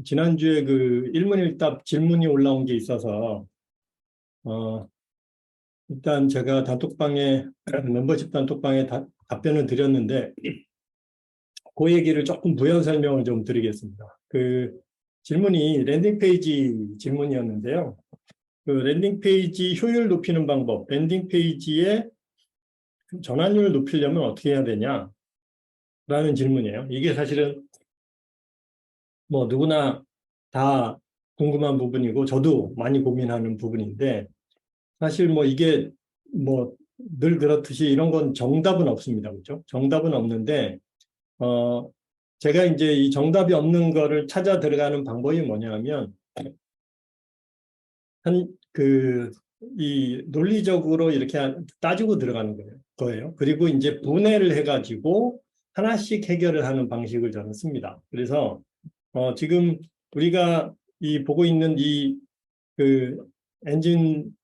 지난주에 그 일문일답 질문이 올라온 게 있어서, 어, 일단 제가 단톡방에, 멤버십 단톡방에 답변을 드렸는데, 그 얘기를 조금 부연 설명을 좀 드리겠습니다. 그 질문이 랜딩 페이지 질문이었는데요. 그 랜딩 페이지 효율 높이는 방법, 랜딩 페이지의 전환율을 높이려면 어떻게 해야 되냐? 라는 질문이에요. 이게 사실은 뭐 누구나 다 궁금한 부분이고, 저도 많이 고민하는 부분인데, 사실 뭐 이게 뭐 늘 그렇듯이 이런 건 정답은 없습니다. 그렇죠? 정답은 없는데, 어, 제가 이제 이 정답이 없는 거를 찾아 들어가는 방법이 뭐냐면, 이 논리적으로 이렇게 따지고 들어가는 거예요. 그리고 이제 분해를 해가지고 하나씩 해결을 하는 방식을 저는 씁니다. 그래서, 지금 우리가 이 보고 있는 이 그 엔진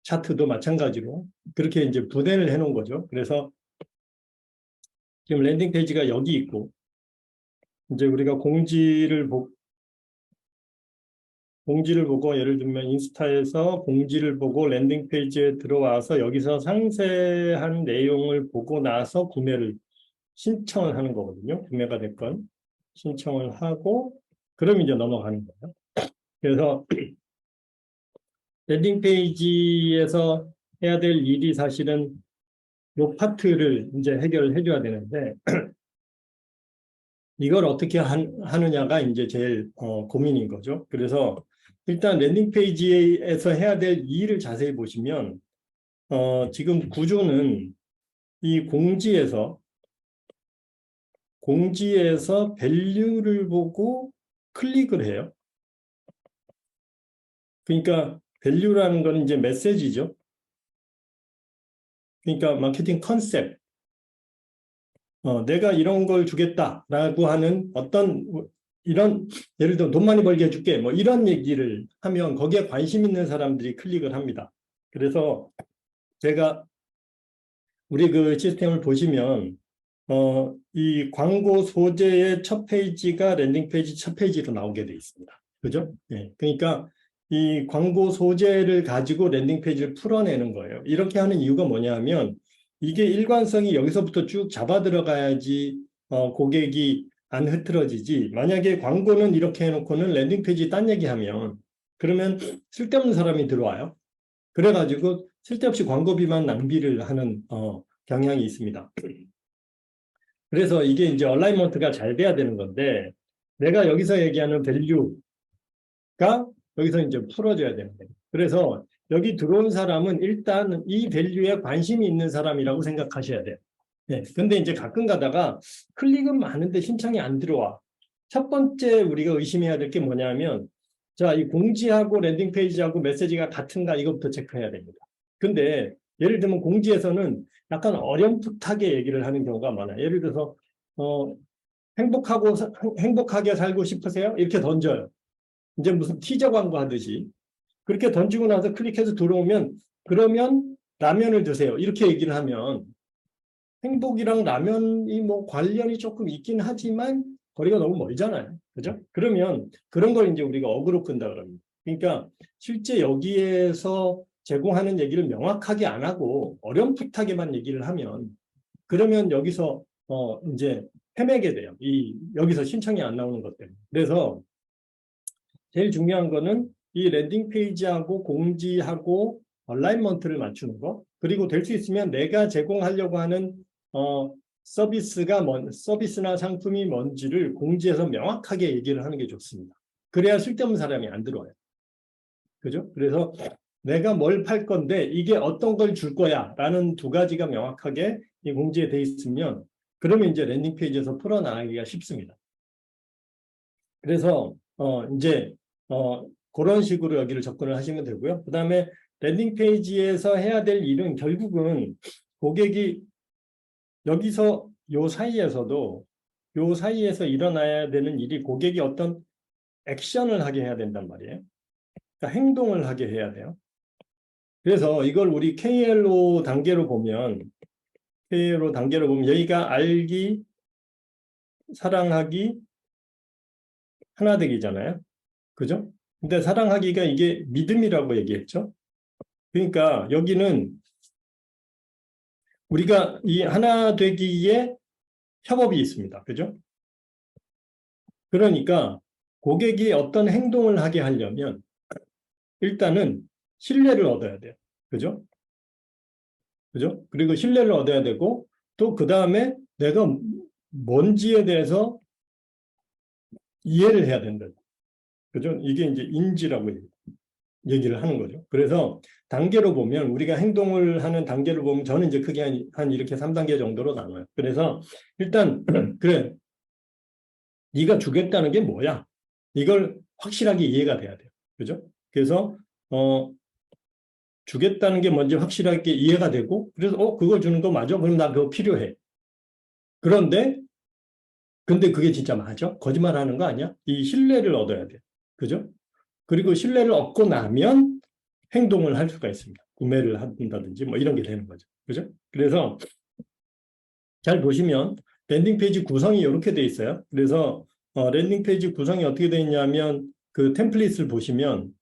차트도 마찬가지로 그렇게 이제 분해를 해 놓은 거죠. 그래서 지금 랜딩 페이지가 여기 있고, 이제 우리가 공지를 보고, 예를 들면 인스타에서 공지를 보고 랜딩 페이지에 들어와서 여기서 상세한 내용을 보고 나서 구매를 신청을 하는 거거든요. 구매가 됐건 신청을 하고, 그럼 이제 넘어가는 거예요. 그래서 랜딩 페이지에서 해야 될 일이 사실은 요 파트를 이제 해결을 해줘야 되는데, 이걸 어떻게 하느냐가 이제 제일 고민인 거죠. 그래서 일단 랜딩 페이지에서 해야 될 일을 자세히 보시면, 지금 구조는 이 공지에서 밸류를 보고 클릭을 해요. 그러니까 밸류라는 건 이제 메시지죠. 그러니까 마케팅 컨셉, 내가 이런 걸 주겠다라고 하는 어떤 이런, 예를 들어 돈 많이 벌게 해줄게 뭐 이런 얘기를 하면 거기에 관심 있는 사람들이 클릭을 합니다. 그래서 제가 우리 그 시스템을 보시면, 이 광고 소재의 첫 페이지가 랜딩 페이지 첫 페이지로 나오게 돼 있습니다. 그죠? 예. 그러니까 이 광고 소재를 가지고 랜딩 페이지를 풀어내는 거예요. 이렇게 하는 이유가 뭐냐면, 이게 일관성이 여기서부터 쭉 잡아 들어가야지 고객이 안 흐트러지지. 만약에 광고는 이렇게 해놓고는 랜딩 페이지 딴 얘기하면, 그러면 쓸데없는 사람이 들어와요. 그래가지고 쓸데없이 광고비만 낭비를 하는 경향이 있습니다. 그래서 이게 이제 얼라이먼트가 잘 돼야 되는 건데, 내가 여기서 얘기하는 밸류가 여기서 이제 풀어줘야 되는 거예요. 그래서 여기 들어온 사람은 일단 이 밸류에 관심이 있는 사람이라고 생각하셔야 돼요. 네. 근데 이제 가끔 가다가 클릭은 많은데 신청이 안 들어와. 첫 번째 우리가 의심해야 될 게 뭐냐면, 자, 이 공지하고 랜딩 페이지하고 메시지가 같은가 이것부터 체크해야 됩니다. 근데 예를 들면 공지에서는 약간 어렴풋하게 얘기를 하는 경우가 많아요. 예를 들어서 어, 행복하게 살고 싶으세요? 이렇게 던져요. 이제 무슨 티저 광고 하듯이. 그렇게 던지고 나서 클릭해서 들어오면, 그러면 라면을 드세요. 이렇게 얘기를 하면 행복이랑 라면이 뭐 관련이 조금 있긴 하지만 거리가 너무 멀잖아요. 그죠? 그러면 그런 걸 이제 우리가 어그로 끈다 그럽니다. 그러니까 실제 여기에서 제공하는 얘기를 명확하게 안 하고 어렴풋하게만 얘기를 하면, 그러면 여기서 이제 헤매게 돼요. 여기서 신청이 안 나오는 것 때문에. 그래서 제일 중요한 거는 이 랜딩 페이지하고 공지하고 얼라이먼트를 맞추는 거. 그리고 될 수 있으면 내가 제공하려고 하는 서비스나 상품이 뭔지를 공지에서 명확하게 얘기를 하는 게 좋습니다. 그래야 쓸데없는 사람이 안 들어와요. 그죠? 그래서 내가 뭘 팔 건데 이게 어떤 걸 줄 거야 라는 두 가지가 명확하게 이 공지에 돼 있으면, 그러면 이제 랜딩 페이지에서 풀어나가기가 쉽습니다. 그래서 이제 그런 식으로 여기를 접근을 하시면 되고요. 그 다음에 랜딩 페이지에서 해야 될 일은 결국은 고객이 여기서 요 사이에서 일어나야 되는 일이, 고객이 어떤 액션을 하게 해야 된단 말이에요. 그러니까 행동을 하게 해야 돼요. 그래서 이걸 우리 KLO 단계로 보면 여기가 알기, 사랑하기, 하나 되기잖아요. 그죠? 근데 사랑하기가 이게 믿음이라고 얘기했죠. 그러니까 여기는 우리가 이 하나 되기에 협업이 있습니다. 그죠? 그러니까 고객이 어떤 행동을 하게 하려면 일단은 신뢰를 얻어야 돼요. 그죠? 그죠? 그리고 신뢰를 얻어야 되고 또 그 다음에 내가 뭔지에 대해서 이해를 해야 된다. 그죠? 이게 이제 인지라고 얘기를 하는 거죠. 그래서 단계로 보면 우리가 행동을 하는 단계를 보면 저는 이제 크게 한 이렇게 3단계 정도로 나눠요. 그래서 일단 그래 네가 주겠다는 게 뭐야? 이걸 확실하게 이해가 돼야 돼요. 그죠? 그래서 주겠다는 게 뭔지 확실하게 이해가 되고 그래서 그거 주는 거 맞아? 그럼 나 그거 필요해. 그런데 근데 그게 진짜 맞아? 거짓말하는 거 아니야? 이 신뢰를 얻어야 돼. 그죠? 그리고 신뢰를 얻고 나면 행동을 할 수가 있습니다. 구매를 한다든지 뭐 이런 게 되는 거죠. 그죠? 그래서 잘 보시면 랜딩 페이지 구성이 이렇게 돼 있어요. 그래서 랜딩 페이지 구성이 어떻게 되어 있냐면 그 템플릿을 보시면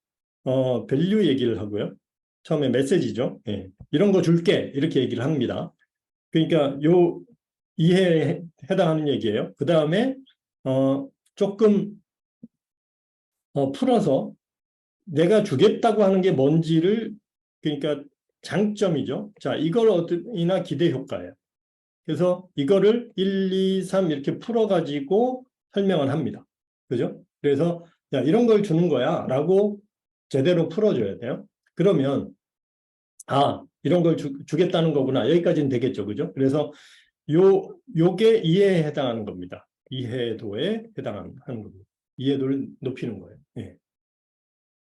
밸류 얘기를 하고요. 처음에 메시지죠. 예. 이런 거 줄게 이렇게 얘기를 합니다. 그러니까 요 이해에 해당하는 얘기예요. 그 다음에 조금 풀어서 내가 주겠다고 하는 게 뭔지를 그러니까 장점이죠. 자, 이걸 어디나 기대 효과예요. 그래서 이거를 1, 2, 3 이렇게 풀어가지고 설명을 합니다. 그죠? 그래서 야, 이런 걸 주는 거야 라고 제대로 풀어줘야 돼요. 그러면 이런 걸 주겠다는 거구나. 여기까지는 되겠죠. 그죠? 그래서 요게 이해에 해당하는 겁니다. 이해도에 해당하는 겁니다. 이해도를 높이는 거예요. 예.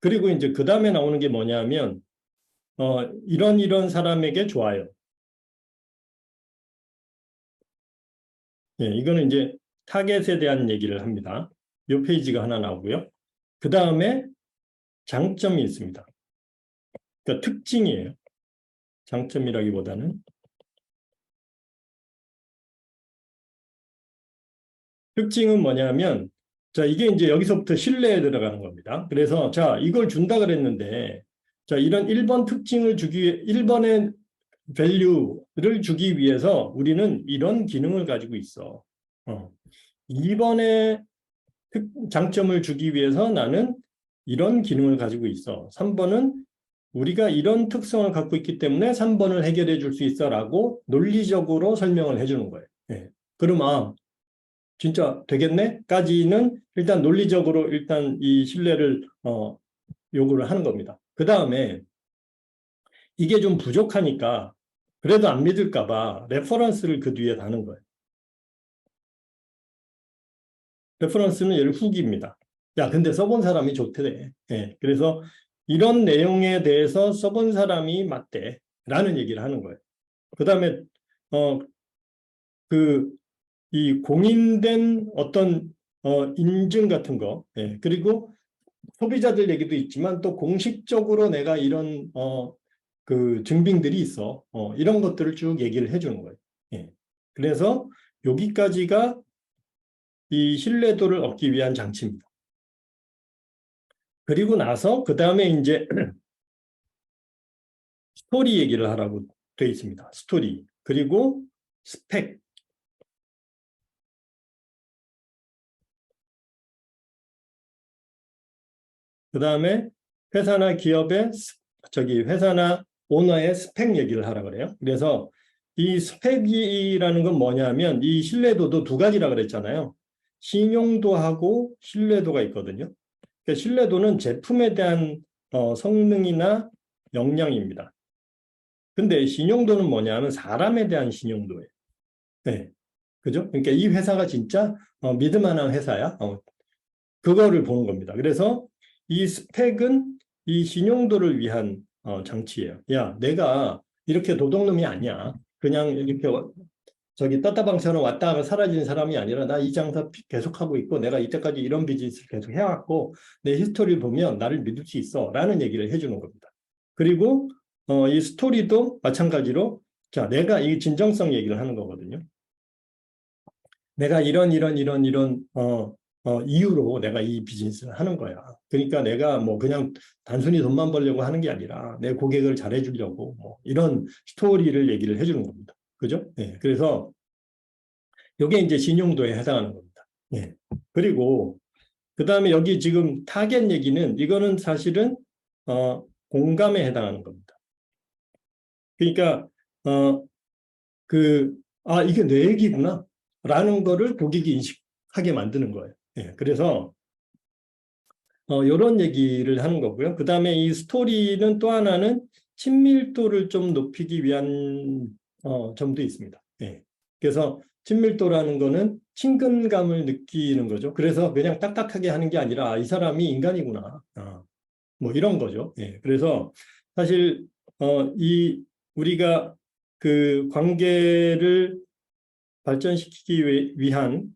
그리고 이제 그 다음에 나오는 게 뭐냐면 이런 사람에게 좋아요. 예, 이거는 이제 타겟에 대한 얘기를 합니다. 이 페이지가 하나 나오고요. 그 다음에 장점이 있습니다. 그러니까 특징이에요. 장점이라기보다는 특징은 뭐냐면 자, 이게 이제 여기서부터 신뢰에 들어가는 겁니다. 그래서 자, 이걸 준다 그랬는데 자, 이런 1번 특징을 1번의 value를 주기 위해서 우리는 이런 기능을 가지고 있어. 2번의 장점을 주기 위해서 나는 이런 기능을 가지고 있어. 3번은 우리가 이런 특성을 갖고 있기 때문에 3번을 해결해 줄 수 있어 라고 논리적으로 설명을 해주는 거예요. 예. 그럼 진짜 되겠네? 까지는 일단 논리적으로 일단 이 신뢰를 요구를 하는 겁니다. 그 다음에 이게 좀 부족하니까 그래도 안 믿을까 봐 레퍼런스를 그 뒤에 다는 거예요. 레퍼런스는 얘를 후기입니다. 야, 근데 써본 사람이 좋대. 예, 그래서 이런 내용에 대해서 써본 사람이 맞대. 라는 얘기를 하는 거예요. 그 다음에, 이 공인된 어떤, 인증 같은 거, 예, 그리고 소비자들 얘기도 있지만 또 공식적으로 내가 이런, 그 증빙들이 있어. 이런 것들을 쭉 얘기를 해주는 거예요. 예. 그래서 여기까지가 이 신뢰도를 얻기 위한 장치입니다. 그리고 나서 그 다음에 이제 스토리 얘기를 하라고 되어 있습니다. 스토리. 그리고 스펙. 그 다음에 회사나 기업의 회사나 오너의 스펙 얘기를 하라 그래요. 그래서 이 스펙이라는 건 뭐냐면 이 신뢰도도 두 가지라 그랬잖아요. 신용도하고 신뢰도가 있거든요. 그러니까 신뢰도는 제품에 대한 성능이나 역량입니다. 근데 신용도는 뭐냐면 사람에 대한 신용도예요. 네. 그죠? 그러니까 이 회사가 진짜 믿을 만한 회사야. 그거를 보는 겁니다. 그래서 이 스펙은 이 신용도를 위한 장치예요. 야, 내가 이렇게 도둑놈이 아니야. 그냥 이렇게 저기 떴다방처럼 왔다가 사라진 사람이 아니라 나 이 장사 계속하고 있고 내가 이때까지 이런 비즈니스를 계속 해왔고 내 히스토리를 보면 나를 믿을 수 있어 라는 얘기를 해주는 겁니다. 그리고 이 스토리도 마찬가지로 자, 내가 이 진정성 얘기를 하는 거거든요. 내가 이런 이유로 내가 이 비즈니스를 하는 거야. 그러니까 내가 뭐 그냥 단순히 돈만 벌려고 하는 게 아니라 내 고객을 잘해주려고 뭐 이런 스토리를 얘기를 해주는 겁니다. 그죠? 예. 그래서 이게 이제 신용도에 해당하는 겁니다. 예. 그리고 그 다음에 여기 지금 타겟 얘기는 이거는 사실은 공감에 해당하는 겁니다. 그러니까 이게 내 얘기구나 라는 거를 고객이 인식하게 만드는 거예요. 예. 그래서 이런 얘기를 하는 거고요. 그 다음에 이 스토리는 또 하나는 친밀도를 좀 높이기 위한 점도 있습니다. 예. 그래서 친밀도라는 거는 친근감을 느끼는 거죠. 그래서 그냥 딱딱하게 하는 게 아니라 이 사람이 인간이구나. 뭐 이런 거죠. 예. 그래서 사실 우리가 그 관계를 발전시키기 위한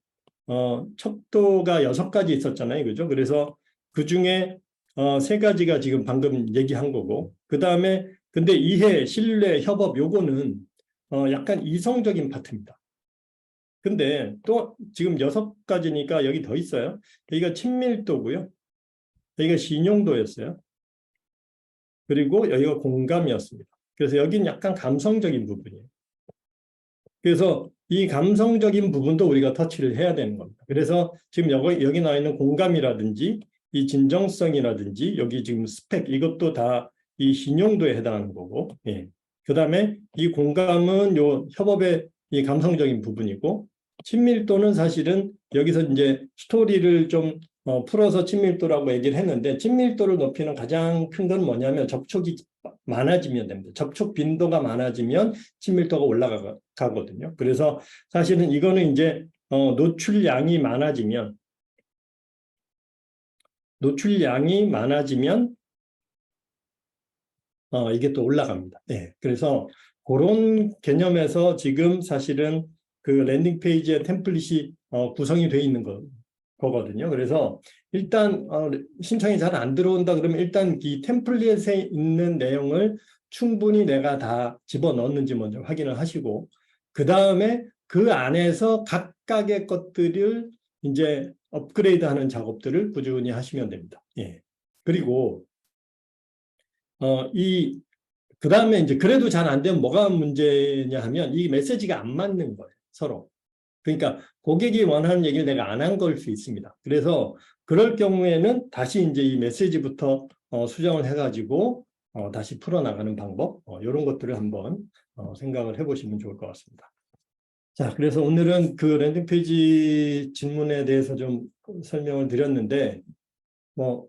척도가 6가지 있었잖아요. 그죠? 그래서 그 중에 3가지가 지금 방금 얘기한 거고, 그 다음에 근데 이해, 신뢰, 협업 요거는 약간 이성적인 파트입니다. 근데 또 지금 6가지니까 여기 더 있어요. 여기가 친밀도고요. 여기가 신용도였어요. 그리고 여기가 공감이었습니다. 그래서 여기는 약간 감성적인 부분이에요. 그래서 이 감성적인 부분도 우리가 터치를 해야 되는 겁니다. 그래서 지금 여기 나와 있는 공감이라든지 이 진정성이라든지 여기 지금 스펙 이것도 다 이 신용도에 해당하는 거고, 예. 그다음에 이 공감은 요 협업의 이 감성적인 부분이고, 친밀도는 사실은 여기서 이제 스토리를 좀 풀어서 친밀도라고 얘기를 했는데, 친밀도를 높이는 가장 큰 건 뭐냐면 접촉이 많아지면 됩니다. 접촉 빈도가 많아지면 친밀도가 올라가거든요. 그래서 사실은 이거는 이제 노출량이 많아지면 이게 또 올라갑니다. 네. 그래서 그런 개념에서 지금 사실은 그 랜딩 페이지의 템플릿이 구성이 되어 있는 거거든요. 그래서 일단 신청이 잘 안 들어온다 그러면 일단 이 템플릿에 있는 내용을 충분히 내가 다 집어넣었는지 먼저 확인을 하시고, 그 다음에 그 안에서 각각의 것들을 이제 업그레이드하는 작업들을 꾸준히 하시면 됩니다. 예. 그리고 그 다음에 이제 그래도 잘 안 되면 뭐가 문제냐 하면 이 메시지가 안 맞는 거예요, 서로. 그러니까 고객이 원하는 얘기를 내가 안 한 걸 수 있습니다. 그래서 그럴 경우에는 다시 이제 이 메시지부터 수정을 해가지고 다시 풀어나가는 방법, 이런 것들을 한번 생각을 해보시면 좋을 것 같습니다. 자, 그래서 오늘은 그 랜딩페이지 질문에 대해서 좀 설명을 드렸는데, 뭐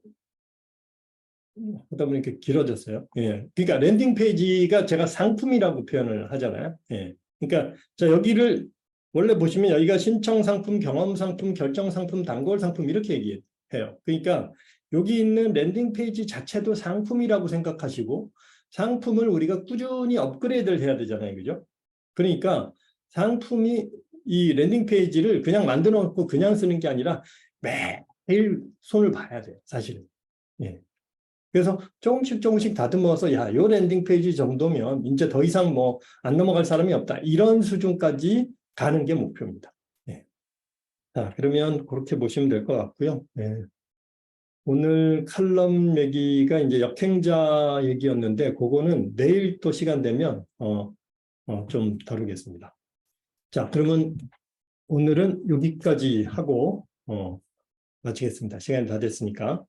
하다 보니까 길어졌어요. 예. 그러니까 랜딩 페이지가 제가 상품이라고 표현을 하잖아요. 예. 그러니까 자, 여기를 원래 보시면 여기가 신청 상품, 경험 상품, 결정 상품, 단골 상품 이렇게 얘기해요. 그러니까 여기 있는 랜딩 페이지 자체도 상품이라고 생각하시고 상품을 우리가 꾸준히 업그레이드를 해야 되잖아요. 그죠? 그러니까 상품이 이 랜딩 페이지를 그냥 만들어 놓고 그냥 쓰는 게 아니라 매일 손을 봐야 돼요. 사실은. 예. 그래서 조금씩 다듬어서 요 랜딩 페이지 정도면 이제 더 이상 뭐 안 넘어갈 사람이 없다. 이런 수준까지 가는 게 목표입니다. 네. 자, 그러면 그렇게 보시면 될 것 같고요. 네. 오늘 칼럼 얘기가 이제 역행자 얘기였는데 그거는 내일 또 시간 되면 좀 다루겠습니다. 자, 그러면 오늘은 여기까지 하고 마치겠습니다. 시간이 다 됐으니까.